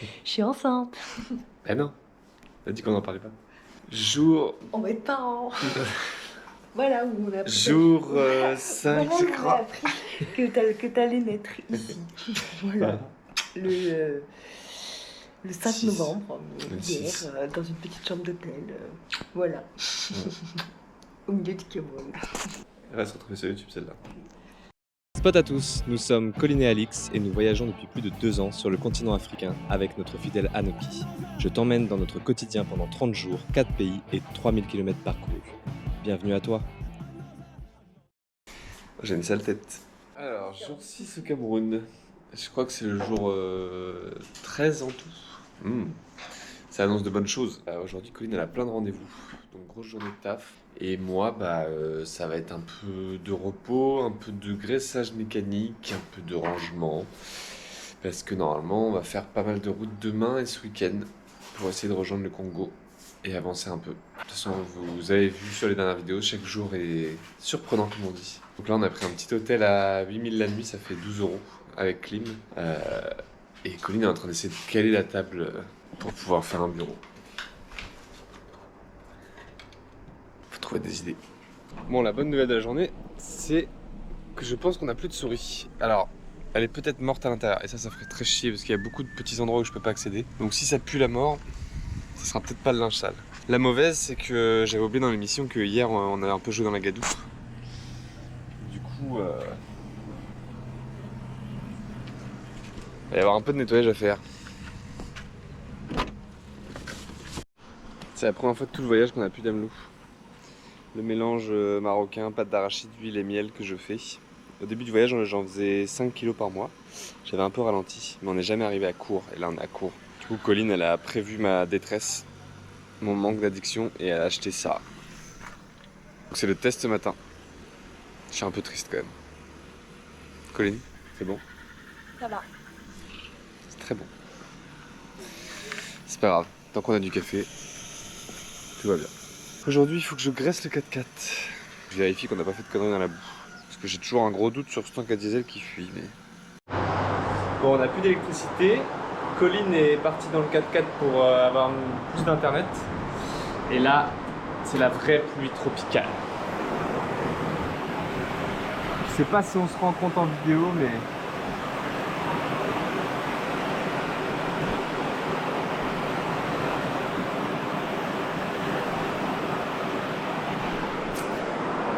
Je suis enceinte. Ben non, t'as dit qu'on n'en parlait pas. Jour... On va être parents. Voilà où on a appris. Jour 5, Voilà je où on a crois. appris que t'allais naître ici. Voilà. Le, le 5 6. novembre, Le hier, 6. dans une petite chambre d'hôtel. Voilà. Au milieu du Cameroun. Elle va se retrouver sur YouTube celle-là. Spot à tous, nous sommes Colline et Alix et nous voyageons depuis plus de 2 ans sur le continent africain avec notre fidèle Anoki. Je t'emmène dans notre quotidien pendant 30 jours, 4 pays et 3000 km parcourus. Bienvenue à toi. J'ai une sale tête. Alors, jour 6 au Cameroun. Je crois que c'est le jour 13 en tout. Ça annonce de bonnes choses. Aujourd'hui, Colline elle a plein de rendez-vous. Donc, grosse journée de taf. Et moi, ça va être un peu de repos, un peu de graissage mécanique, un peu de rangement. Parce que normalement, on va faire pas mal de routes demain et ce week-end pour essayer de rejoindre le Congo et avancer un peu. De toute façon, vous avez vu sur les dernières vidéos, chaque jour est surprenant, comme on dit. Donc là, on a pris un petit hôtel à 8000 la nuit, ça fait 12 € avec clim. Et Colline est en train d'essayer de caler la table pour pouvoir faire un bureau. Faut trouver des idées. Bon, la bonne nouvelle de la journée, c'est que je pense qu'on n'a plus de souris. Alors, elle est peut-être morte à l'intérieur et ça ferait très chier parce qu'il y a beaucoup de petits endroits où je peux pas accéder. Donc si ça pue la mort, ça sera peut-être pas le linge sale. La mauvaise, c'est que j'avais oublié dans l'émission que hier on a un peu joué dans la gadoue. Du coup, il va y avoir un peu de nettoyage à faire. C'est la première fois de tout le voyage qu'on a plus d'amelou. Le mélange marocain, pâte d'arachide, huile et miel que je fais. Au début du voyage, j'en faisais 5 kilos par mois. J'avais un peu ralenti, mais on n'est jamais arrivé à court. Et là, on est à court. Du coup, Colline, elle a prévu ma détresse, mon manque d'addiction, et elle a acheté ça. Donc c'est le test ce matin. Je suis un peu triste quand même. Colline, c'est bon? Ça va. C'est très bon. C'est pas grave, tant qu'on a du café, tout va bien. Aujourd'hui, il faut que je graisse le 4x4. Je vérifie qu'on n'a pas fait de conneries dans la boue. Parce que j'ai toujours un gros doute sur ce tank à diesel qui fuit. Mais... Bon, on n'a plus d'électricité. Colline est partie dans le 4x4 pour avoir plus d'internet. Et là, c'est la vraie pluie tropicale. Je sais pas si on se rend compte en vidéo, mais...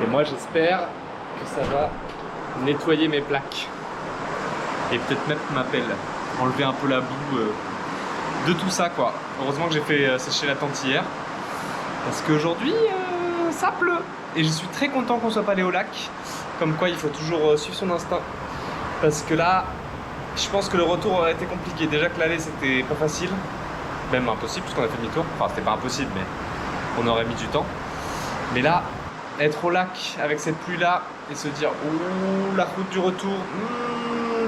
Et moi j'espère que ça va nettoyer mes plaques. Et peut-être même ma pelle. Enlever un peu la boue de tout ça quoi. Heureusement que j'ai fait sécher la tente hier. Parce qu'aujourd'hui ça pleut. Et je suis très content qu'on soit pas allé au lac. Comme quoi il faut toujours suivre son instinct. Parce que là, je pense que le retour aurait été compliqué. Déjà que l'aller c'était pas facile. Même impossible parce qu'on a fait demi-tour. Enfin c'était pas impossible mais on aurait mis du temps. Mais là, être au lac avec cette pluie là et se dire oh la route du retour,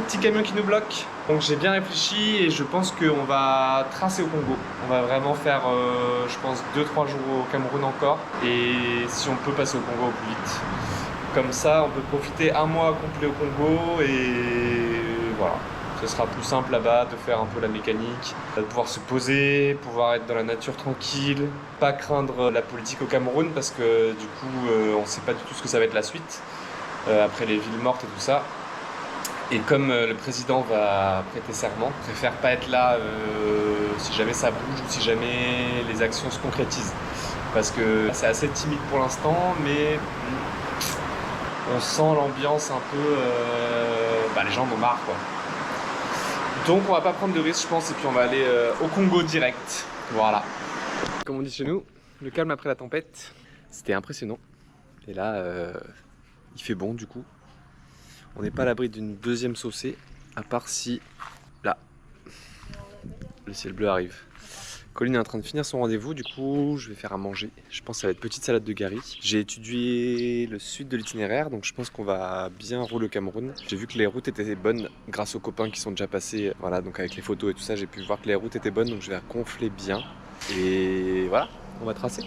petit camion qui nous bloque. Donc j'ai bien réfléchi et je pense qu'on va tracer au Congo. On va vraiment faire je pense 2-3 jours au Cameroun encore et si on peut passer au Congo au plus vite. Comme ça on peut profiter un mois complet au Congo et voilà. Ce sera plus simple là-bas de faire un peu la mécanique, de pouvoir se poser, pouvoir être dans la nature tranquille, pas craindre la politique au Cameroun parce que du coup on sait pas du tout ce que ça va être la suite après les villes mortes et tout ça. Et comme le président va prêter serment, je préfère pas être là si jamais ça bouge ou si jamais les actions se concrétisent. Parce que c'est assez timide pour l'instant, mais on sent l'ambiance un peu... les gens en ont marre quoi. Donc on va pas prendre de risques je pense et puis on va aller au Congo direct. Voilà. Comme on dit chez nous, le calme après la tempête, c'était impressionnant. Et là, il fait bon du coup. On n'est pas à l'abri d'une deuxième saucée, à part si, là, le ciel bleu arrive. Colline est en train de finir son rendez-vous, du coup je vais faire à manger. Je pense que ça va être petite salade de gari. J'ai étudié le sud de l'itinéraire, donc je pense qu'on va bien rouler au Cameroun. J'ai vu que les routes étaient bonnes grâce aux copains qui sont déjà passés. Voilà, donc avec les photos et tout ça, j'ai pu voir que les routes étaient bonnes, donc je vais gonfler bien. Et voilà, on va tracer.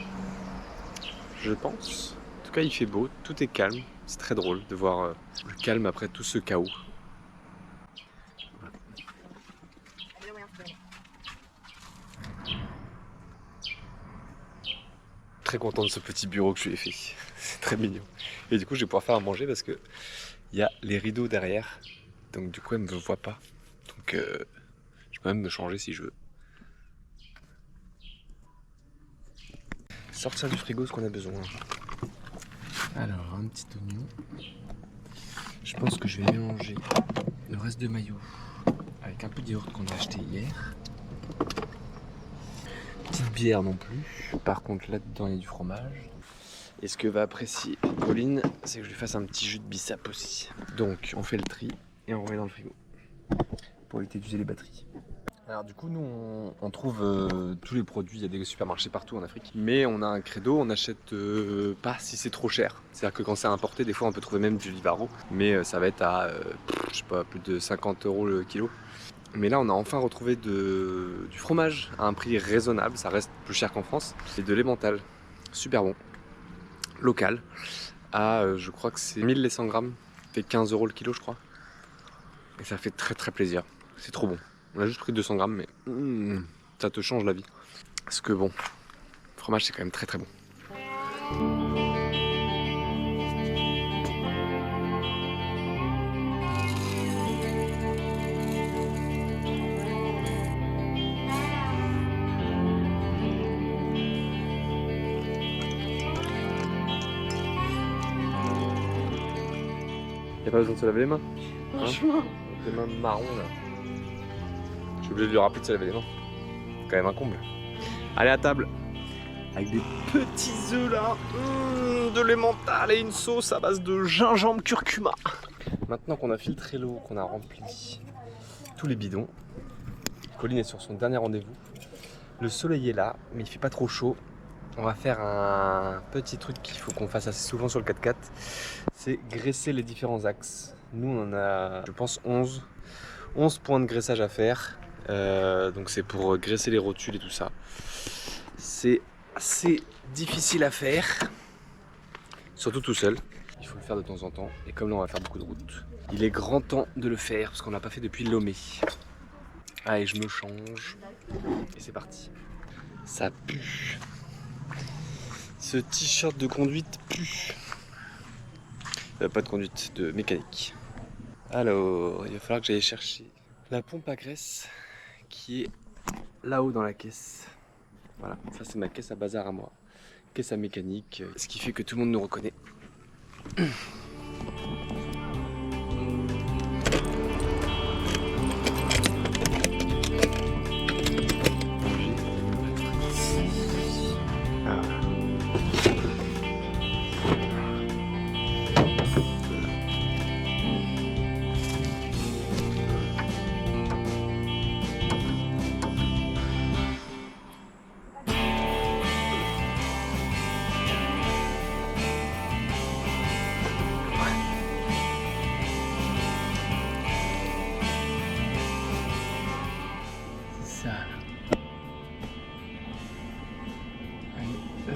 Je pense. En tout cas, il fait beau, tout est calme. C'est très drôle de voir le calme après tout ce chaos. très content de ce petit bureau que je lui ai fait. C'est très mignon. Et du coup, je vais pouvoir faire à manger parce que il y a les rideaux derrière. Donc du coup, elle ne me voit pas. Donc je peux même me changer si je veux. Sortir du frigo ce qu'on a besoin. Alors, un petit oignon. Je pense que je vais mélanger le reste de maillot avec un peu de yaourt qu'on a acheté hier. Petite bière non plus. Par contre, là-dedans, il y a du fromage. Et ce que va apprécier Colline, c'est que je lui fasse un petit jus de bissap aussi. Donc, on fait le tri et on remet dans le frigo pour éviter d'user les batteries. Alors du coup, nous, on trouve tous les produits, il y a des supermarchés partout en Afrique. Mais on a un credo, on n'achète pas si c'est trop cher. C'est-à-dire que quand c'est importé, des fois on peut trouver même du Livaro. Mais ça va être à, je sais pas, plus de 50 € le kilo. Mais là, on a enfin retrouvé du fromage à un prix raisonnable. Ça reste plus cher qu'en France. Et de l'emmental, super bon. Local, à je crois que c'est 1100 grammes. Ça fait 15 € le kilo, je crois. Et ça fait très très plaisir. C'est trop bon. On a juste pris 200 grammes, mais ça te change la vie. Parce que bon, le fromage c'est quand même très très bon. Y'a pas besoin de se laver les mains, Franchement. Les mains marron là. Je suis obligé de lui rappeler de se laver les mains. Quand même un comble. Allez à table. Avec des petits œufs là. De l'emmental et une sauce à base de gingembre curcuma. Maintenant qu'on a filtré l'eau, qu'on a rempli tous les bidons, Colline est sur son dernier rendez-vous. Le soleil est là, mais il fait pas trop chaud. On va faire un petit truc qu'il faut qu'on fasse assez souvent sur le 4x4. C'est graisser les différents axes. Nous on en a, je pense, 11 points de graissage à faire. Donc c'est pour graisser les rotules et tout ça. C'est assez difficile à faire, surtout tout seul. Il faut le faire de temps en temps. Et comme là on va faire beaucoup de route, il est grand temps de le faire parce qu'on l'a pas fait depuis Lomé. Allez, je me change et c'est parti. Ça pue. Ce t-shirt de conduite pue. Pas de conduite, de mécanique. Alors, il va falloir que j'aille chercher la pompe à graisse qui est là-haut dans la caisse. Voilà, ça c'est ma caisse à bazar à moi. Caisse à mécanique, ce qui fait que tout le monde nous reconnaît.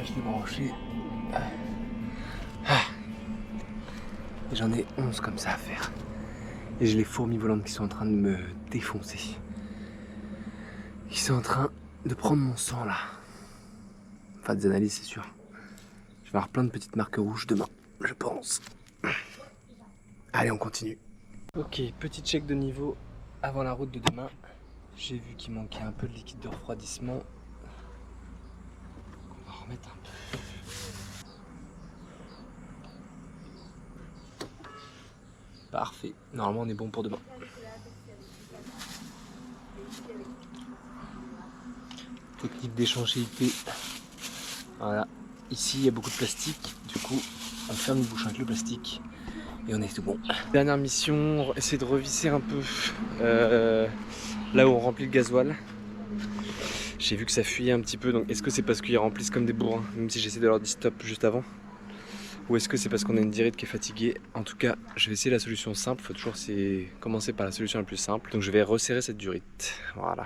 Je l'ai branché. Et j'en ai 11 comme ça à faire. Et j'ai les fourmis volantes qui sont en train de me défoncer. Qui sont en train de prendre mon sang là. Enfin des analyses c'est sûr. Je vais avoir plein de petites marques rouges demain, je pense. Allez, on continue. Ok, petit check de niveau avant la route de demain. J'ai vu qu'il manquait un peu de liquide de refroidissement. On va remettre un peu. Parfait, normalement on est bon pour demain. Technique d'étanchéité. Voilà, ici il y a beaucoup de plastique, du coup on ferme une bouche avec le plastique et on est tout bon. Dernière mission, essayer de revisser un peu là où on remplit le gasoil. J'ai vu que ça fuyait un petit peu, donc est-ce que c'est parce qu'ils remplissent comme des bourrins, même si j'essaie de leur dire stop juste avant? Ou est-ce que c'est parce qu'on a une dirite qui est fatiguée? En tout cas, je vais essayer la solution simple. Il faut toujours commencer par la solution la plus simple. Donc je vais resserrer cette durite. Voilà.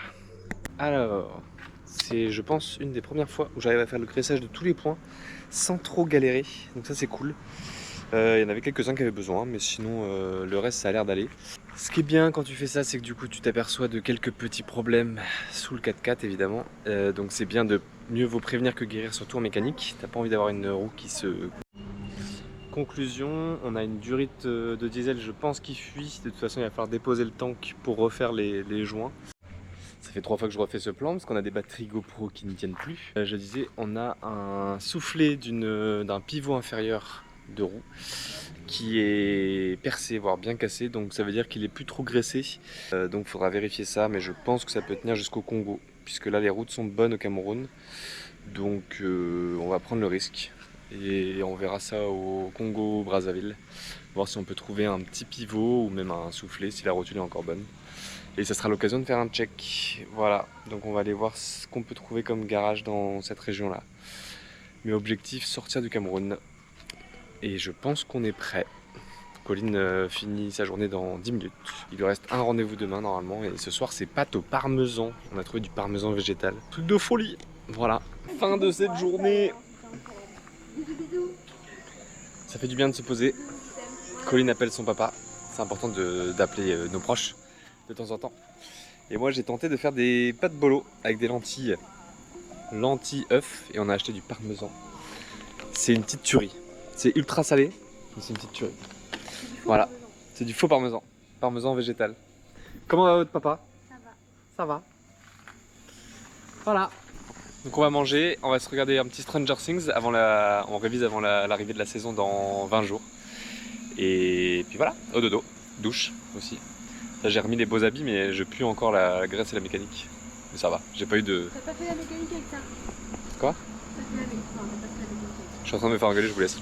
Alors, c'est, je pense, une des premières fois où j'arrive à faire le graissage de tous les points sans trop galérer. Donc ça, c'est cool. Il y en avait quelques-uns qui avaient besoin, mais sinon, le reste, ça a l'air d'aller. Ce qui est bien quand tu fais ça, c'est que du coup tu t'aperçois de quelques petits problèmes sous le 4x4 évidemment. Donc c'est bien de mieux vaut prévenir que guérir, surtout en mécanique. T'as pas envie d'avoir une roue qui se... Conclusion, on a une durite de diesel, je pense, qui fuit. De toute façon, il va falloir déposer le tank pour refaire les joints. Ça fait 3 fois que je refais ce plan parce qu'on a des batteries GoPro qui ne tiennent plus. Je disais, on a un soufflet d'un pivot inférieur de roue qui est percé, voire bien cassé, donc ça veut dire qu'il est plus trop graissé. Donc il faudra vérifier ça, mais je pense que ça peut tenir jusqu'au Congo, puisque là les routes sont bonnes au Cameroun. Donc on va prendre le risque et on verra ça au Congo Brazzaville, voir si on peut trouver un petit pivot ou même un soufflet si la rotule est encore bonne. Et ça sera l'occasion de faire un check. Voilà, donc on va aller voir ce qu'on peut trouver comme garage dans cette région là. Mais objectif, sortir du Cameroun. Et je pense qu'on est prêt. Colline finit sa journée dans 10 minutes. Il lui reste un rendez-vous demain normalement. Et ce soir c'est pâte au parmesan. On a trouvé du parmesan végétal. Truc de folie. Voilà. Fin de cette journée. Ça fait du bien de se poser. Colline appelle son papa. C'est important d'appeler nos proches de temps en temps. Et moi j'ai tenté de faire des pâtes bolo avec des lentilles. Lentilles œufs. Et on a acheté du parmesan. C'est une petite tuerie. C'est ultra salé, mais c'est une petite tuerie. Voilà, c'est du faux parmesan. Parmesan végétal. Comment va votre papa? Ça va. Ça va. Voilà. Donc on va manger, on va se regarder un petit Stranger Things on révise avant l'arrivée de la saison dans 20 jours. Et puis voilà, au dodo, douche aussi. Là j'ai remis les beaux habits mais je pue encore la graisse et la mécanique. Mais ça va, j'ai pas eu de... T'as pas fait la mécanique avec ça? Quoi? T'as fait la mécanique. Non, t'as pas fait la mécanique avec ça. Je suis en train de me faire engueuler, je vous laisse.